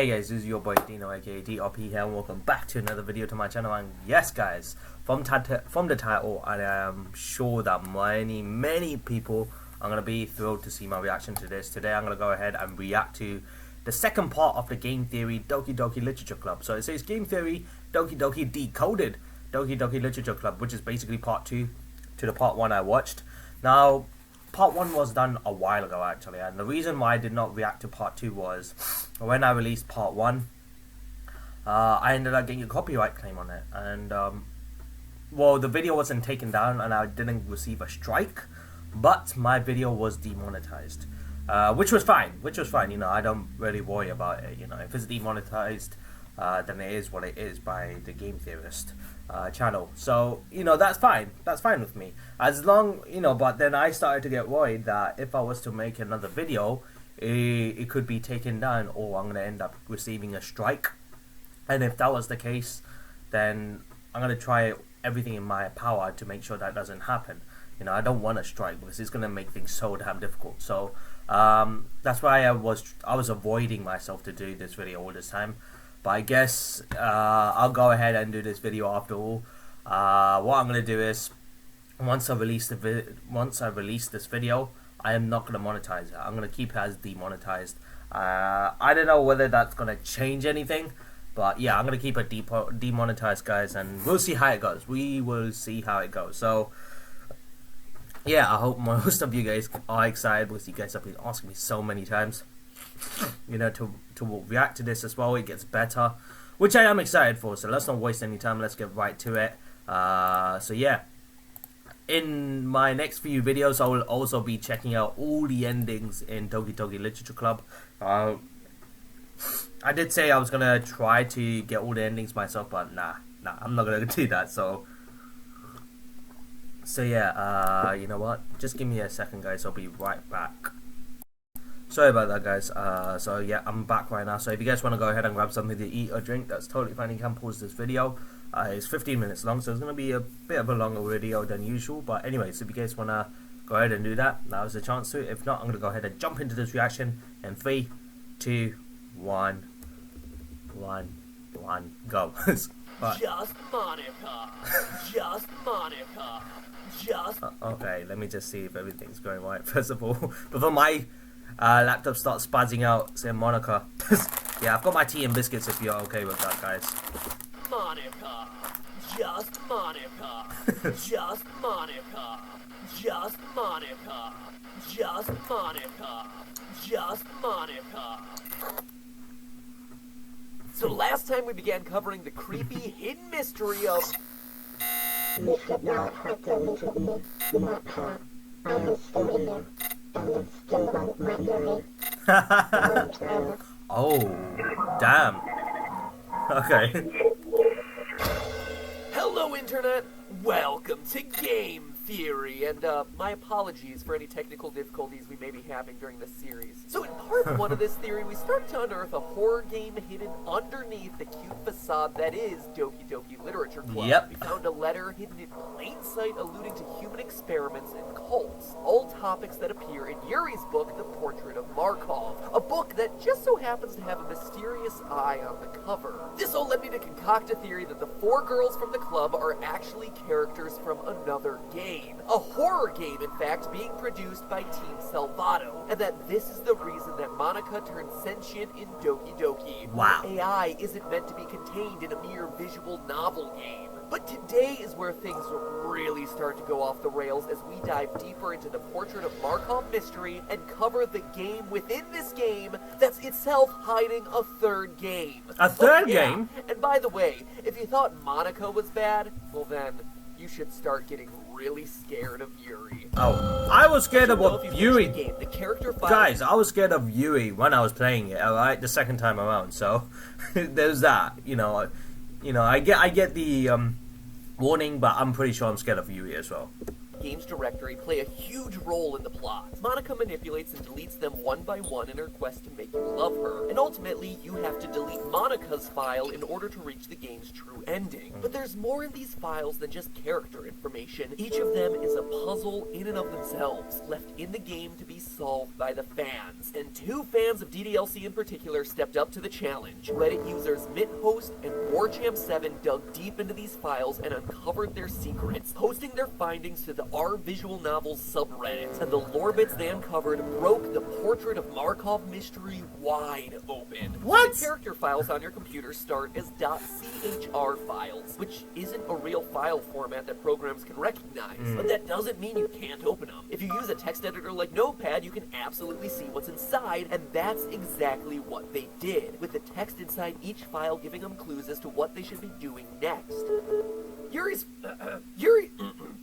Hey guys, this is your boy Dino aka DRP here, and welcome back to another video to my channel. And yes guys, from the title, I am sure that many people are going to be thrilled to see my reaction to this. Today I'm going to go ahead and react to the second part of the game theory Doki Doki Literature Club. So it says game theory Doki Doki Decoded Doki Doki Literature Club, which is basically part 2 to the part 1 I watched. Now part 1 was done a while ago actually, and the reason why I did not react to part 2 was when I released part 1, I ended up getting a copyright claim on it, and well, the video wasn't taken down and I didn't receive a strike, but my video was demonetized, which was fine, you know. I don't really worry about it, you know. If it's demonetized, then it is what it is by the game theorist channel, so you know, that's fine with me, as long, you know. But then I started to get worried that if I was to make another video, it could be taken down, or I'm gonna end up receiving a strike. And if that was the case, then I'm gonna try everything in my power to make sure that doesn't happen. You know, I don't want a strike because it's gonna make things so damn difficult. So that's why I was avoiding myself to do this video all this time. But I guess I'll go ahead and do this video after all. What I'm gonna do is, once I release this video, I am not gonna monetize it. I'm gonna keep it as demonetized. I don't know whether that's gonna change anything, but yeah, I'm gonna keep it demonetized, guys, and we'll see how it goes. We will see how it goes. So yeah, I hope most of you guys are excited, because you guys have been asking me so many times, you know, to react to this as well. It gets better, which I am excited for. So let's not waste any time. Let's get right to it. So yeah, in my next few videos, I will also be checking out all the endings in Doki Doki Literature Club. I did say I was gonna try to get all the endings myself, but nah, I'm not gonna do that. So yeah, you know what? Just give me a second, guys. I'll be right back. Sorry about that, guys. So yeah, I'm back right now. So if you guys want to go ahead and grab something to eat or drink, that's totally fine. You can pause this video. It's 15 minutes long, so it's going to be a bit of a longer video than usual. But anyways, if you guys want to go ahead and do that, now's the chance to. If not, I'm going to go ahead and jump into this reaction in 3, 2, 1, go. But, just Monica. Just Monica. Just okay, let me just see if everything's going right first of all before my laptop starts spazzing out saying Monica. Yeah, I've got my tea and biscuits if you're okay with that, guys. Monica. Just Monica. Just Monica. Just Monica. Just Monica. Just Monica. So last time we began covering the creepy hidden mystery of... You should not have deleted me, Monica. I am still here, and it still won't migrate. Oh, damn. Okay. Hello, Internet! Welcome to Game Theory, and my apologies for any technical difficulties we may be having during this series. So in part 1 of this theory, we start to unearth a horror game hidden underneath the cute facade that is Doki Doki Literature Club. Yep. We found a letter hidden in plain sight alluding to human experiments and cults, all topics that appear in Yuri's book, The Portrait of Markov, a book that just so happens to have a mysterious eye on the cover. This all led me to concoct a theory that the 4 girls from the club are actually characters from another game. A horror game, in fact, being produced by Team Salvato, and that this is the reason that Monica turned sentient in Doki Doki. Wow. AI isn't meant to be contained in a mere visual novel game. But today is where things really start to go off the rails as we dive deeper into the Portrait of Markov mystery and cover the game within this game that's itself hiding a third game. A third game? And by the way, if you thought Monica was bad, well then, you should start getting really scared of Yuri. Oh, I was scared of Yuri. The character Guys, I was scared of Yuri when I was playing it, alright, the second time around, so there's that, you know. I get the warning, but I'm pretty sure I'm scared of Yuri as well. game's directory play a huge role in the plot. Monica manipulates and deletes them one by one in her quest to make you love her, and ultimately you have to delete Monica's file in order to reach the game's true ending. But there's more in these files than just character information. Each of them is a puzzle in and of themselves, left in the game to be solved by the fans. And two fans of DDLC in particular stepped up to the challenge. Reddit users MitHost and WarChamp7 dug deep into these files and uncovered their secrets, posting their findings to the R Visual Novels subreddit. And the lore bits they uncovered broke the Portrait of Markov mystery wide open. What? The character files on your computer start as .chr files, which isn't a real file format that programs can recognize. But that doesn't mean you can't open them. If you use a text editor like Notepad, you can absolutely see what's inside, and that's exactly what they did, with the text inside each file giving them clues as to what they should be doing next. Yuri,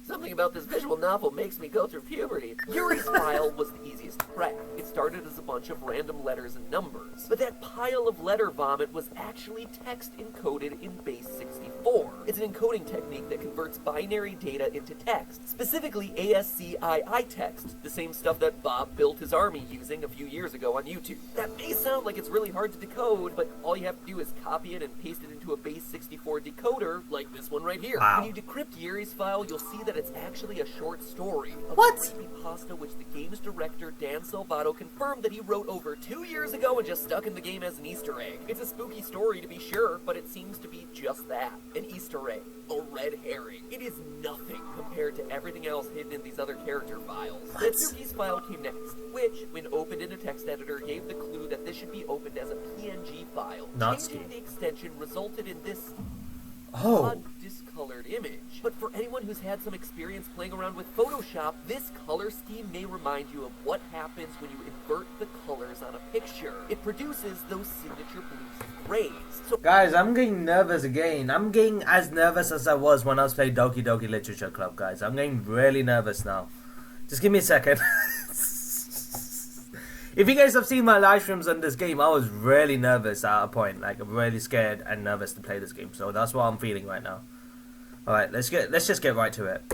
something about this visual novel makes me go through puberty. Yuri's file was the easiest to crack. It started as a bunch of random letters and numbers, but that pile of letter vomit was actually text encoded in base 64. It's an encoding technique that converts binary data into text, specifically ASCII text, the same stuff that Bob built his army using a few years ago on YouTube. That may sound like it's really hard to decode, but all you have to do is copy it and paste it into a base 64 decoder, like this one right here. Wow. When you decrypt Yuri's file, you'll see that it's actually a short story. What? Creepypasta which the game's director Dan Salvato confirmed that he wrote over 2 years ago and just stuck in the game as an Easter egg. It's a spooky story to be sure, but it seems to be just that, an Easter egg, a red herring. It is nothing compared to everything else hidden in these other character files. The Suki's file came next, which, when opened in a text editor, gave the clue that this should be opened as a PNG file. Changing the extension resulted in this odd discolored image. But for anyone who's had some experience playing around with Photoshop, this color scheme may remind you of what happens when you invert the colors on a picture. It produces those signature blues and grays. So Guys, I'm getting nervous again. I'm getting as nervous as I was when I was playing Doki Doki Literature Club, guys. I'm getting really nervous now. Just give me a second. If you guys have seen my live streams on this game, I was really nervous at a point. Like, I'm really scared and nervous to play this game. So that's what I'm feeling right now. Alright, let's just get right to it.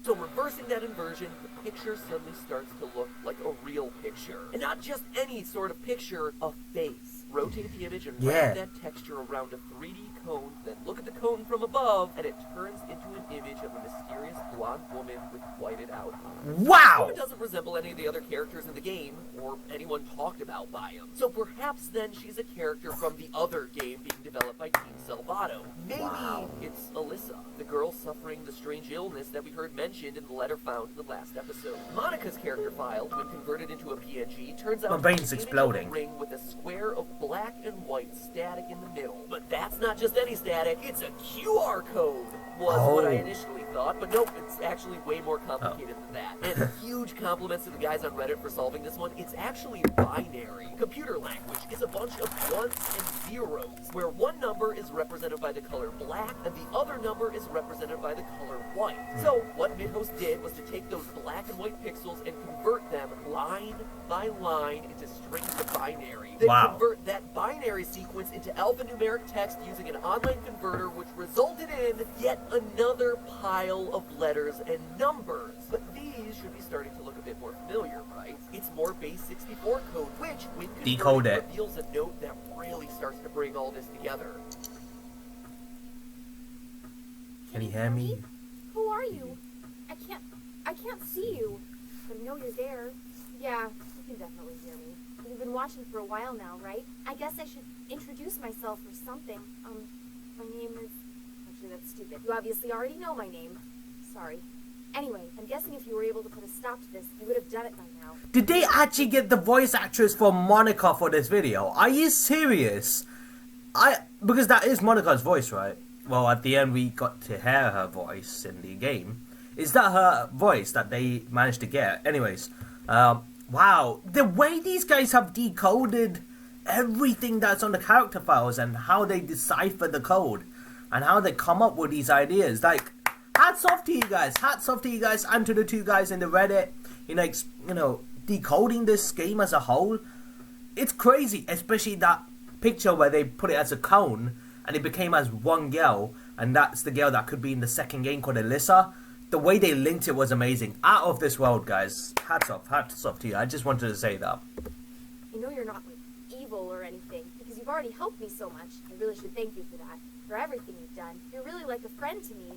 So reversing that inversion, the picture suddenly starts to look like a real picture. And not just any sort of picture, a face. Rotate the image and wrap that texture around a 3D cone, then look at the cone from above, and it turns into an image of a mysterious blonde woman with whited out eyes. Wow! It doesn't resemble any of the other characters in the game, or anyone talked about by him. So perhaps then she's a character from the other game being developed by Team Salvato. Maybe it's Alyssa, the girl suffering the strange illness that we heard mentioned in the letter found in the last episode. Monica's character file, when converted into a PNG, turns out My brain's to be an image exploding. of a ring with a square of black and white static in the middle. But that's not just any static, it's a QR code, was what I initially thought, but nope, it's actually way more complicated than that. And huge compliments to the guys on Reddit for solving this one. It's actually binary. Computer language is a bunch of ones and zeros, where one number is represented by the color black, and the other number is represented by the color white. So what MidHost did was to take those black and white pixels and convert them line by line into strings of binary. Then convert that binary sequence into alphanumeric text using an online converter, which resulted in yet another pile of letters and numbers. But these should be starting to look a bit more familiar, right? It's more base 64 code, which, when converted, reveals a note that really starts to bring all this together. Can you hear me? Who are you? I can't see you, but I know you're there. Yeah, you can definitely hear me. You've been watching for a while now, right? I guess I should introduce myself or something. My name is... Actually, that's stupid. You obviously already know my name. Sorry. Anyway, I'm guessing if you were able to put a stop to this, you would have done it by now. Did they actually get the voice actress for Monica for this video? Are you serious? Because that is Monica's voice, right? Well, at the end we got to hear her voice in the game. Is that her voice that they managed to get? Anyways, wow. The way these guys have decoded everything that's on the character files and how they decipher the code and how they come up with these ideas, like, hats off to you guys. Hats off to you guys and to the two guys in the Reddit, you know, decoding this game as a whole. It's crazy, especially that picture where they put it as a cone and it became as one girl, and that's the girl that could be in the second game called Alyssa. the way they linked it was amazing. Out of this world, guys. Hats off to you. I just wanted to say that. I know you're not like evil or anything, because you've already helped me so much. I really should thank you for that, for everything you've done. You're really like a friend to me,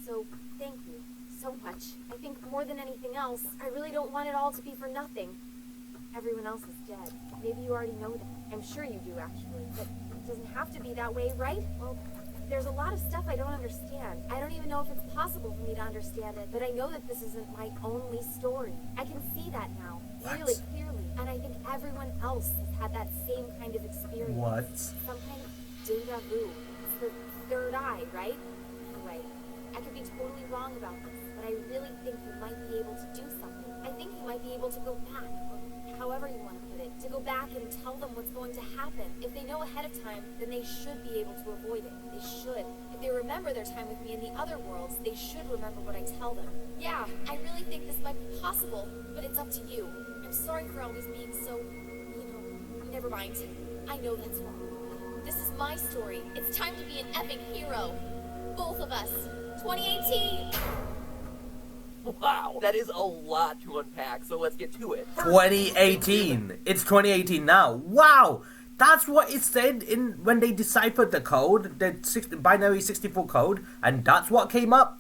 so thank you so much. I think more than anything else, I really don't want it all to be for nothing. Everyone else is dead. Maybe you already know that. I'm sure you do, actually, but it doesn't have to be that way, right? Well, there's a lot of stuff I don't understand. I don't even know if it's possible for me to understand it, but I know that this isn't my only story. I can see that now, really clearly, and I think everyone else has had that same kind of experience. What? Some kind of deja vu. It's the third eye, right? Anyway, I could be totally wrong about this, but I really think you might be able to do something. I think you might be able to go back, or however you want to put it, to go back and tell them what's going to happen. If they know ahead of time, then they should be able to avoid it. They should. If they remember their time with me in the other worlds, they should remember what I tell them. Yeah, I really think this might be possible, but it's up to you. I'm sorry for always being so, never mind. I know that's wrong. This is my story. It's time to be an epic hero. Both of us. 2018! Wow, that is a lot to unpack, so let's get to it. 2018. It's 2018 now. Wow! That's what it said in when they deciphered the code, the binary 64 code, and that's what came up.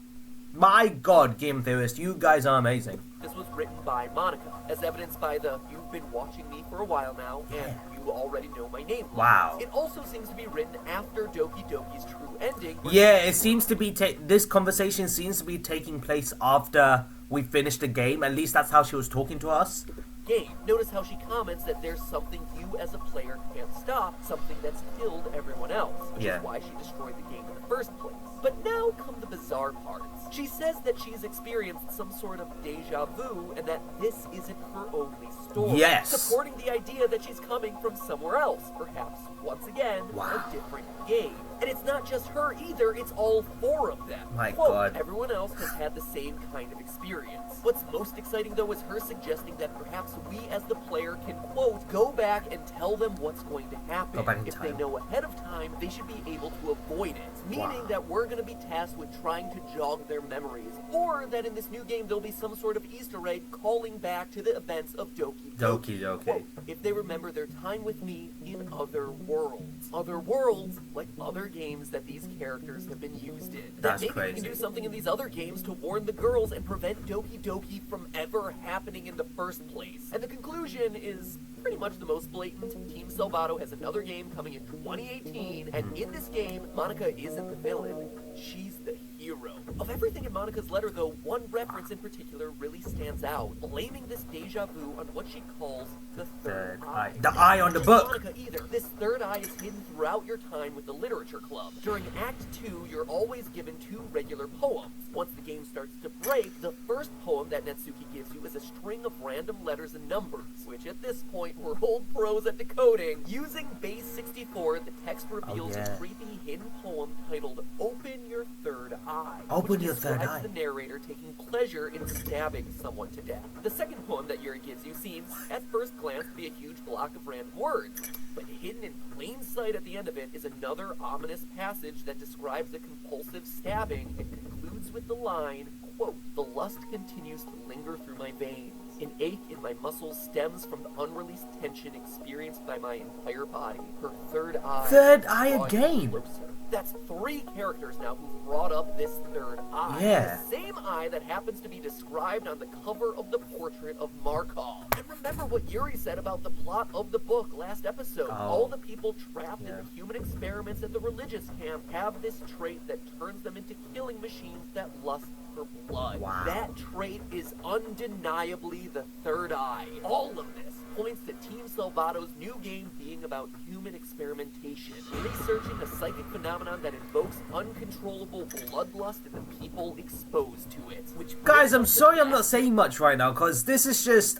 My God, game theorists, you guys are amazing. This was written by Monica, as evidenced by the "you've been watching me for a while now, and you already know my name." Wow. It also seems to be written after Doki Doki's true ending. Yeah, it seems to be this conversation seems to be taking place after we finished the game. At least that's how she was talking to us. Game. Notice how she comments that there's something you as a player can't stop, something that's killed everyone else, which is why she destroyed the game in the first place. But now come the bizarre parts. She says that she's experienced some sort of deja vu and that this isn't her only story. Yes. Supporting the idea that she's coming from somewhere else, perhaps, once again, a different game. And it's not just her either, it's all four of them. My Quote, God. everyone else has had the same kind of experience. What's most exciting though is her suggesting that perhaps we as the player can, quote, go back and tell them what's going to happen. Go back in if time. they know ahead of time, they should be able to avoid it. Meaning that we're going to be tasked with trying to jog their memories. Or that in this new game there'll be some sort of Easter egg calling back to the events of Doki Doki. Doki Doki. Quote, if they remember their time with me in other worlds. Other worlds, like other games that these characters have been used in. That's maybe crazy. we can do something in these other games to warn the girls and prevent Doki Doki from ever happening in the first place. And the conclusion is pretty much the most blatant. Team Salvato has another game coming in 2018, and in this game, Monica isn't the villain, she's the hero. Of everything in Monica's letter, though, one reference in particular really stands out, blaming this deja vu on what she calls the third eye. The eye on the book. Monica either. This third eye is hidden throughout your time with the literature club. During Act 2, you're always given 2 regular poems. Once the game starts to break, the first poem that Natsuki gives you is a string of random letters and numbers, which at this point we're old pros at decoding. Using base 64, the text reveals a creepy hidden poem titled Open Your Third Eye. Open your third eye. The narrator taking pleasure in stabbing someone to death. The second poem that Yuri gives you seems, at first glance, to be a huge block of random words, but hidden in plain sight at the end of it is another ominous passage that describes a compulsive stabbing and concludes with the line, quote, the lust continues to linger through my veins. An ache in my muscles stems from the unreleased tension experienced by my entire body. Her third eye. Third eye again. Closer. That's 3 characters now who've brought up this third eye. Yeah. The same eye that happens to be described on the cover of the portrait of Markov. And remember what Yuri said about the plot of the book last episode. All the people trapped in the human experiments at the religious camp have this trait that turns them into killing machines that lust for blood. Wow. That trait is undeniably the third eye. All of this points to Team Salvato's new game being about human experimentation, researching a psychic phenomenon that invokes uncontrollable bloodlust in the people exposed to it. Which Guys, I'm sorry I'm not saying much right now, because this is just...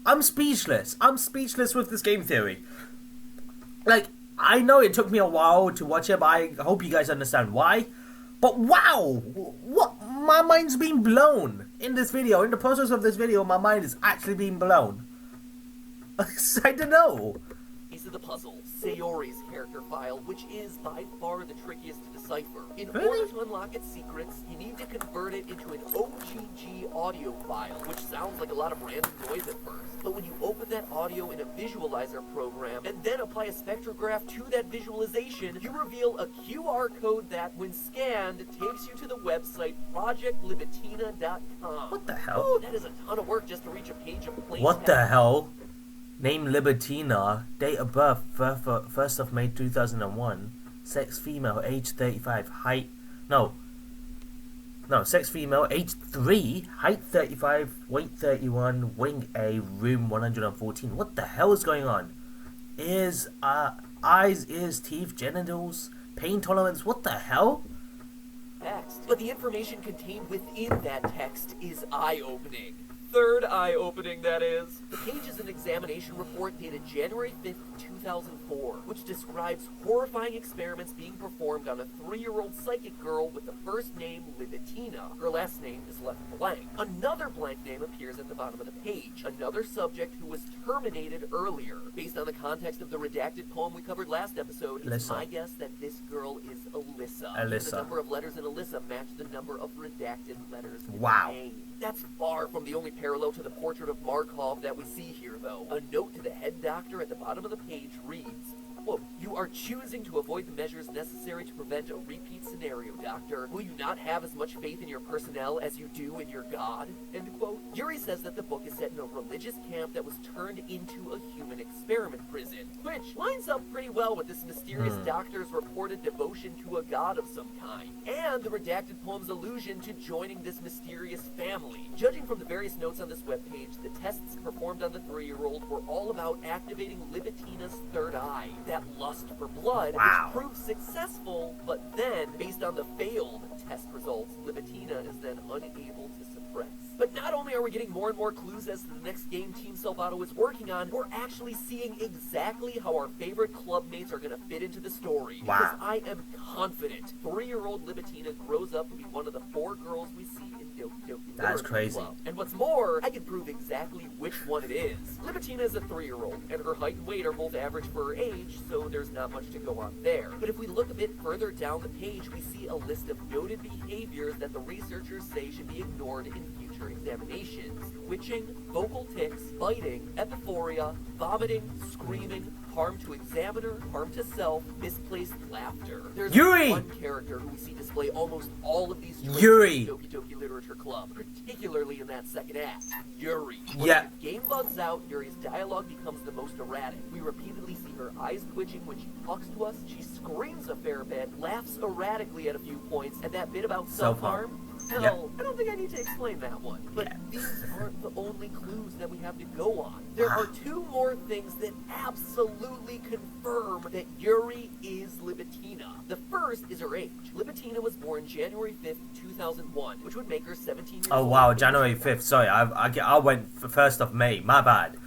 I'm speechless. I'm speechless with this game theory. Like, I know it took me a while to watch it, but I hope you guys understand why. But wow! What? My mind's being blown in this video. In the process of this video, my mind is actually being blown. I don't know. Piece of the puzzle. Sayori's character file, which is by far the trickiest to decipher. In Really? order to unlock its secrets, you need to convert it into an OGG audio file, which sounds like a lot of random noise at first. But when you open that audio in a visualizer program and then apply a spectrograph to that visualization, you reveal a QR code that, when scanned, takes you to the website projectlibitina.com. What the hell? Ooh, that is a ton of work just to reach a page of plain What text. the hell? Name Libitina. Date of birth 1st of May 2001. Sex female, age 35. Height. No, sex female, age 3. Height 35. Weight 31. Wing A. Room 114. What the hell is going on? Ears, eyes, ears, teeth, genitals, pain tolerance. What the hell? Text. But the information contained within that text is eye-opening. Third eye-opening, that is. The page is an examination report dated January 5th, 2004, which describes horrifying experiments being performed on a 3-year-old psychic girl with the first name Libitina. Her last name is left blank. Another blank name appears at the bottom of the page. Another subject who was terminated earlier. Based on the context of the redacted poem we covered last episode, it's my guess that this girl is Alyssa. Alyssa. The number of letters in Alyssa match the number of redacted letters in Wow. the name. That's far from the only parallel to the portrait of Markov that we see here, though. A note to the head doctor at the bottom of the page reads, quote, "You are choosing to avoid the measures necessary to prevent a repeat scenario, Doctor. Will you not have as much faith in your personnel as you do in your God?" End quote. Yuri says that the book is set in a religious camp that was turned into a human experiment prison, which lines up pretty well with this mysterious doctor's reported devotion to a god of some kind, and the redacted poem's allusion to joining this mysterious family. Judging from the various notes on this webpage, the tests performed on the 3-year-old were all about activating Libitina's third eye, that lust for blood, Wow. which proved successful, but then, based on the failed test results, Libitina is then unable to suppress. But not only are we getting more and more clues as to the next game Team Salvato is working on, we're actually seeing exactly how our favorite club mates are going to fit into the story. Wow. Because I am confident 3-year-old Libitina grows up to be one of the 4 girls we see in Doki Doki That's Literature crazy. Club. And what's more, I can prove exactly which one it is. Libitina is a 3-year-old, and her height and weight are both average for her age, so there's not much to go on there. But if we look a bit further down the page, we see a list of noted behaviors that the researchers say should be ignored in future examinations. Twitching, vocal tics, biting, epiphoria, vomiting, screaming, harm to examiner, harm to self, misplaced laughter. There's Yuri! one character who we see display almost all of these traits Yuri! in Doki Doki Literature Club, particularly in that second act. Yuri. When Yeah. the game bugs out, Yuri's dialogue becomes the most erratic. We repeatedly see her eyes twitching when she talks to us, she screams a fair bit, laughs erratically at a few points, and that bit about self-harm? Hell, Yep. I don't think I need to explain that one. But these aren't the only clues that we have to go on. There are 2 more things that absolutely confirm that Yuri is Libitina. The first is her age. Libitina was born January 5th, 2001, which would make her 17 years Oh old. wow, January 5th. Sorry, I went for 1st of May. My bad.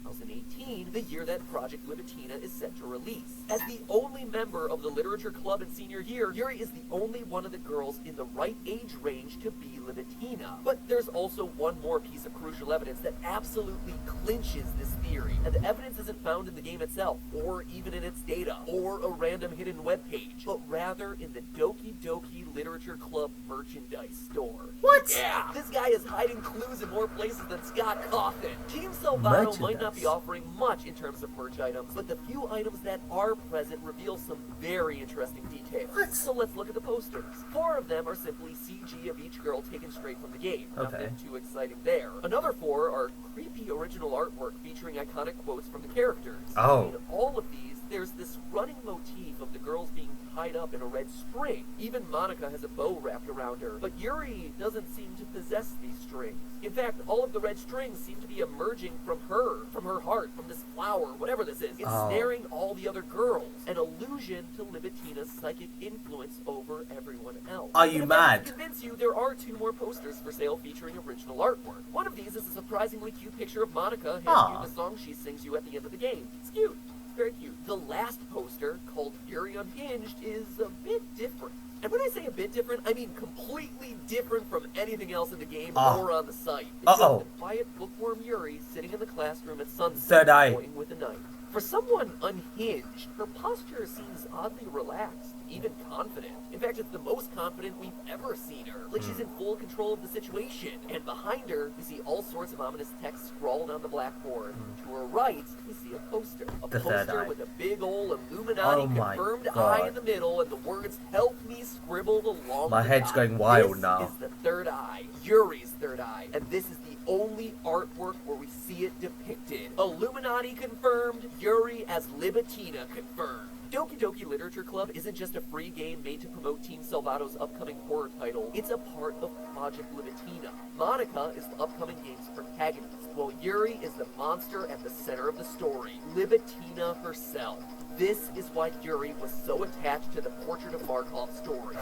2018, the year that Project Libitina is set to release. As the only member of the literature club in senior year, Yuri is the only one of the girls in the right age range to be Libitina. But there's also one more piece of crucial evidence that absolutely clinches this theory. And the evidence isn't found in the game itself, or even in its data, or a random hidden webpage, but rather in the Doki Doki Literature Club merchandise store. What? Yeah! This guy is hiding clues in more places than Scott Coffin. Team Salvato might not be Merchandise. offering much in terms of merch items, but the few items that are present reveal some very interesting details. What? So let's look at the posters. 4 of them are simply CG of each girl taken straight from the game. Okay. Nothing too exciting there. Another 4 are creepy original artwork featuring iconic quotes from the characters. Oh. In all of these, there's this running motif of the girls being tied up in a red string. Even Monica has a bow wrapped around her, but Yuri doesn't seem to possess these strings. In fact, all of the red strings seem to be emerging from her heart, from this flower, whatever this is, ensnaring all the other girls. An allusion to Libitina's psychic influence over everyone else. Are you And if that mad? doesn't convince you, there are 2 more posters for sale featuring original artwork. One of these is a surprisingly cute picture of Monica handing you the song she sings you at the end of the game. It's cute. Very cute. The last poster, called Yuri Unhinged, is a bit different. And when I say a bit different, I mean completely different from anything else in the game Oh. or on the site. It's Uh-oh. just a quiet bookworm Yuri sitting in the classroom at sunset, Third eye. toying with a knife. For someone unhinged, her posture seems oddly relaxed, even confident. In fact, it's the most confident we've ever seen her. Like she's in full control of the situation. And behind her, we see all sorts of ominous text scrawled on the blackboard. To her right, we see a poster. A The third poster eye. with a big old Illuminati Oh my confirmed God. eye in the middle and the words "Help me" scribbled along My the head's top. going wild This now. is the third eye, Yuri's third eye, and this is the only artwork where we see it depicted. Illuminati confirmed, Yuri as Libitina confirmed. Doki Doki Literature Club isn't just a free game made to promote Team Salvato's upcoming horror title, it's a part of Project Libitina. Monica is the upcoming game's protagonist, while Yuri is the monster at the center of the story, Libitina herself. This is why Yuri was so attached to the Portrait of Markov story.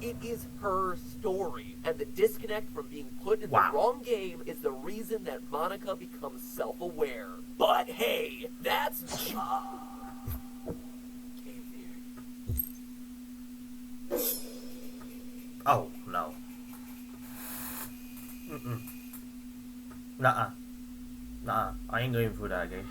It is her story, and the disconnect from being put in Wow. the wrong game is the reason that Monica becomes self-aware. But hey, that's Oh, no. Nuh-uh. Nuh-uh. I ain't going through that again.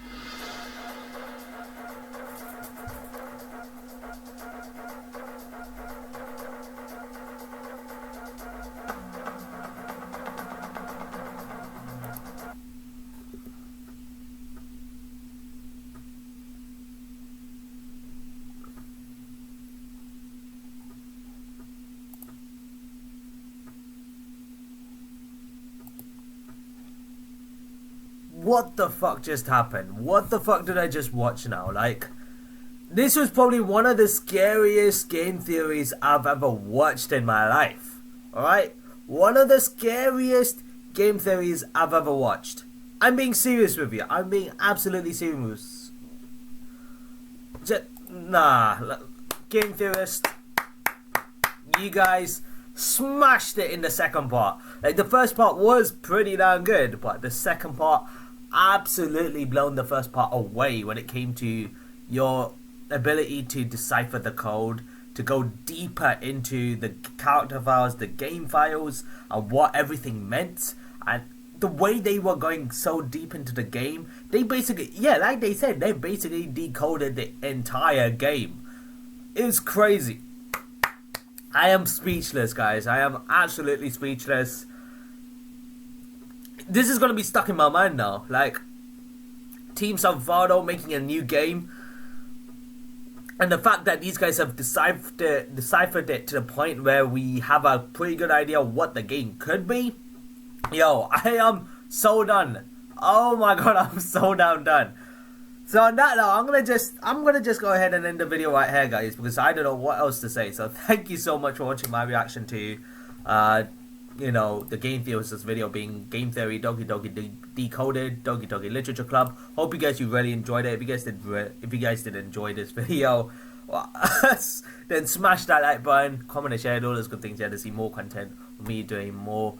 What the fuck just happened? What the fuck did I just watch now? Like, this was probably one of the scariest game theories I've ever watched in my life. Alright? One of the scariest game theories I've ever watched. I'm being serious with you. I'm being absolutely serious. Game theorist, you guys smashed it in the second part. Like, the first part was pretty damn good, but the second part absolutely blown the first part away when it came to your ability to decipher the code, to go deeper into the character files, the game files, and what everything meant. And the way they were going so deep into the game, they basically, yeah, like they said, they basically decoded the entire game. It was crazy. I am speechless, guys. I am absolutely speechless. This is gonna be stuck in my mind now. Like, Team Salvado making a new game, and the fact that these guys have deciphered it to the point where we have a pretty good idea what the game could be. Yo, I am so done. Oh my god, I'm so damn done. So on that note, I'm gonna just go ahead and end the video right here, guys, because I don't know what else to say. So thank you so much for watching my reaction to, you know, the game theorist video being Game Theory, Doki Doki Decoded, Doki Doki Literature Club. Hope you guys really enjoyed it. If you guys did enjoy this video, well, then smash that like button, comment and share all those good things here to see more content of me doing more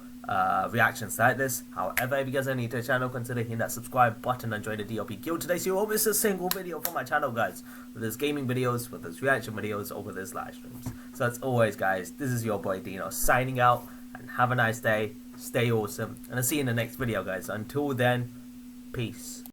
reactions like this. However, if you guys are new to the channel, consider hitting that subscribe button and join the DLP guild today so you won't miss a single video from my channel, guys. Whether it's gaming videos, whether it's reaction videos, or whether it's live streams. So as always, guys, this is your boy Dino signing out, and have a nice day, stay awesome, and I'll see you in the next video, guys. Until then, peace.